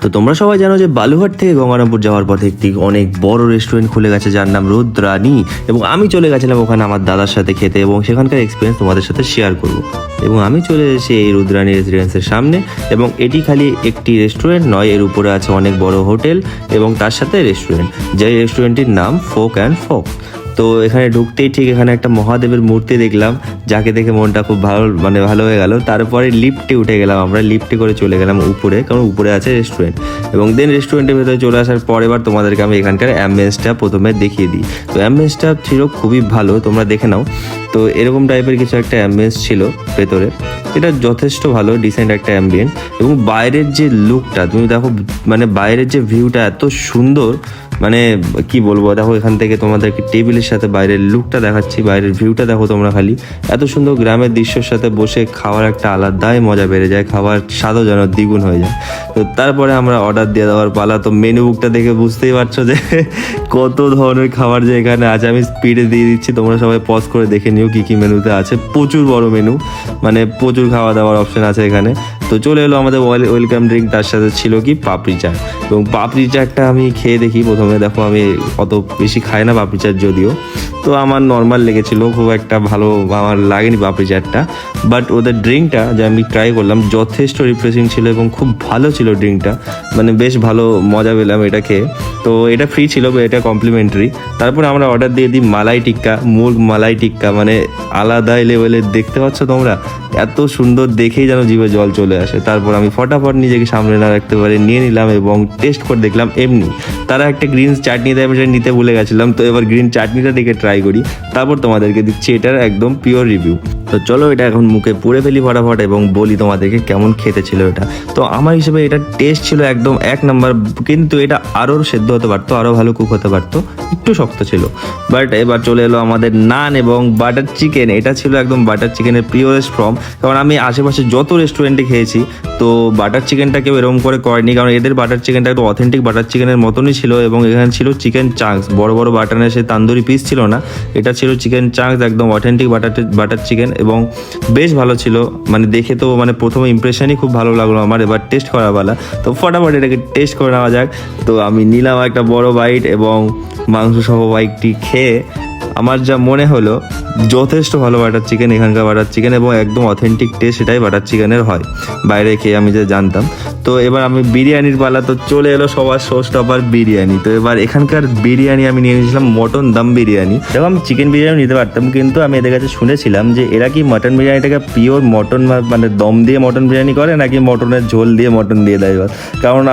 তো তোমরা সবাই জানো যে বালুঘাট থেকে গঙ্গারামপুর যাওয়ার পথে একটি অনেক বড় রেস্টুরেন্ট খুলে গেছে যার নাম রুদ্রাণী, এবং আমি চলে গেছিলাম ওখানে আমার দাদার সাথে খেতে এবং সেখানকার এক্সপিরিয়েন্স তোমাদের সাথে শেয়ার করব। এবং আমি চলে এসেছি এই রুদ্রাণী রেসিডেন্সের সামনে, এবং এটি খালি একটি রেস্টুরেন্ট নয়, এর উপরে আছে অনেক বড় হোটেল এবং তার সাথে রেস্টুরেন্ট, যে রেস্টুরেন্টটির নাম ফোক অ্যান্ড ফক। তো এখানে ঢুকতেই ঠিক এখানে একটা মহাদেবের মূর্তি দেখলাম, যাকে দেখে মনটা খুব ভালো হয়ে গেল। তারপরে লিফটে উঠে গেলাম, আমরা লিফটে করে চলে গেলাম উপরে, কারণ উপরে আছে রেস্টুরেন্ট। এবং দেন রেস্টুরেন্টের ভেতরে চলে আসার পর এবার তোমাদেরকে আমি এখানকার অ্যাম্বিয়েন্সটা প্রথমে দেখিয়ে দিই। তো অ্যাম্বিয়েন্সটা ছিল খুবই ভালো, তোমরা দেখে নাও। তো এরকম টাইপের কিছু একটা অ্যাম্বিয়েন্স ছিল ভেতরে, এটা যথেষ্ট ভালো ডিসেন্ট একটা অ্যাম্বিয়েন্স। এবং বাইরের যে লুকটা তুমি দেখো, মানে বাইরের যে ভিউটা এত সুন্দর, মানে কি বলবো, দেখো এখান থেকে তোমাদেরকে টেবিলের সাথে বাইরের লুকটা দেখাচ্ছি, বাইরের ভিউটা দেখো তোমরা খালি। এত সুন্দর গ্রামের দৃশ্যের সাথে বসে খাওয়ার একটা আলাদাই মজা বেড়ে যায়, খাবার স্বাদও যেন দ্বিগুণ হয়ে যায়। তো তারপরে আমরা অর্ডার দিয়ে দেওয়ার পালা। তো মেনু বুকটা দেখে বুঝতেই পারছো যে কত ধরনের খাবার যে এখানে আছে। আমি স্পিডে দিয়ে দিচ্ছি, তোমরা সবাই পজ করে দেখে নিও কী কী মেনুতে আছে। প্রচুর বড় মেনু, মানে প্রচুর খাওয়া দাওয়ার অপশন আছে এখানে। তো চলে এলো আমাদের ওয়েলকাম ড্রিঙ্ক, তার সাথে ছিল কি পাপড়ি চাট। এবং পাপড়ি চাটটা আমি খেয়ে দেখি প্রথমে, দেখো আমি অত বেশি খাই না পাপড়ি চাট যদিও, তো আমার নর্মাল লেগেছিল, খুব একটা ভালো আমার লাগেনি পাপড়ি চাটটা। বাট ওদের ড্রিঙ্কটা যে আমি ট্রাই করলাম যথেষ্ট রিফ্রেশিং ছিল এবং খুব ভালো ছিল ড্রিঙ্কটা, মানে বেশ ভালো মজা পেলাম এটা খেয়ে। তো এটা ফ্রি ছিল, এটা কমপ্লিমেন্টারি। তারপরে আমরা অর্ডার দিয়ে দিই মালাই টিক্কা, মুরগ মালাই টিক্কা, মানে আলাদাই লেভেলের, দেখতে পাচ্ছ তোমরা, এত সুন্দর দেখেই যেন জিভে জল চলে আসে। তারপর আমি ফটাফট নিজেকে সামনে না রাখতে পারে নিয়ে নিলাম এবং টেস্ট করে দেখলাম। এমনি তারা একটা গ্রিন চাটনি দেয়, আমি সেটা নিতে ভুলে গেছিলাম, তো এবার গ্রিন চাটনিটা দেখে ট্রাই করি, তারপর তোমাদেরকে দিচ্ছি এটার একদম পিওর রিভিউ। তো চলো এটা এখন মুখে পুড়ে ফেলি ফটাফট এবং বলি তোমাদেরকে কেমন খেতে ছিল এটা। তো আমার হিসেবে এটা টেস্ট ছিল একদম 1 নাম্বার, কিন্তু এটা আরও সেদ্ধ হতে পারতো, আরও ভালো কুক হতে পারতো, একটু শক্ত ছিল। বাট এবার চলে এলো আমাদের নান এবং বাটার চিকেন। এটা ছিল একদম বাটার চিকেনের পিওরেস্ট ফর্ম, কারণ আমি আশেপাশে যত রেস্টুরেন্টে খেয়েছি তো বাটার চিকেনটা কেউ এরকম করে করেনি, কারণ এদের বাটার চিকেনটা একটু অথেন্টিক বাটার চিকেনের মতনই ছিল। এবং এখানে ছিল চিকেন চাংস, বড় বড় বাটানের সে তান্দুরি পিস ছিল না, এটা ছিল চিকেন চাংস, একদম অথেন্টিক বাটার চিকেন, এবং বেশ ভালো ছিল। মানে দেখে তো মানে প্রথমে ইমপ্রেশনই খুব ভালো লাগলো আমার। এবার টেস্ট করা পালা, তো ফটাফট এটাকে টেস্ট করে নেওয়া যাক। তো আমি নিলাম একটা বড় বাইট এবং মাংস সহ বাইকটি খেয়ে আমার যা মনে হলো যথেষ্ট ভালো বাটার চিকেন, এখানকার বাটার চিকেন, এবং একদম অথেন্টিক টেস্ট সেটাই বাটার চিকেনের হয়, বাইরে খেয়ে আমি যে জানতাম। তো এবার আমি বিরিয়ানির পালা, তো চলে এলো সবার শো স্টপার বিরিয়ানি। তো এবার এখানকার বিরিয়ানি আমি নিয়ে নিয়েছিলাম মটন দম বিরিয়ানি। দেখো আমি চিকেন বিরিয়ানি নিতে পারতাম, কিন্তু আমি এদের কাছে শুনেছিলাম যে এরা কি মটন বিরিয়ানিটাকে পিওর মটন মানে দম দিয়ে মটন বিরিয়ানি করে, নাকি মটনের ঝোল দিয়ে মটন দিয়ে দেয়। কারণ আমি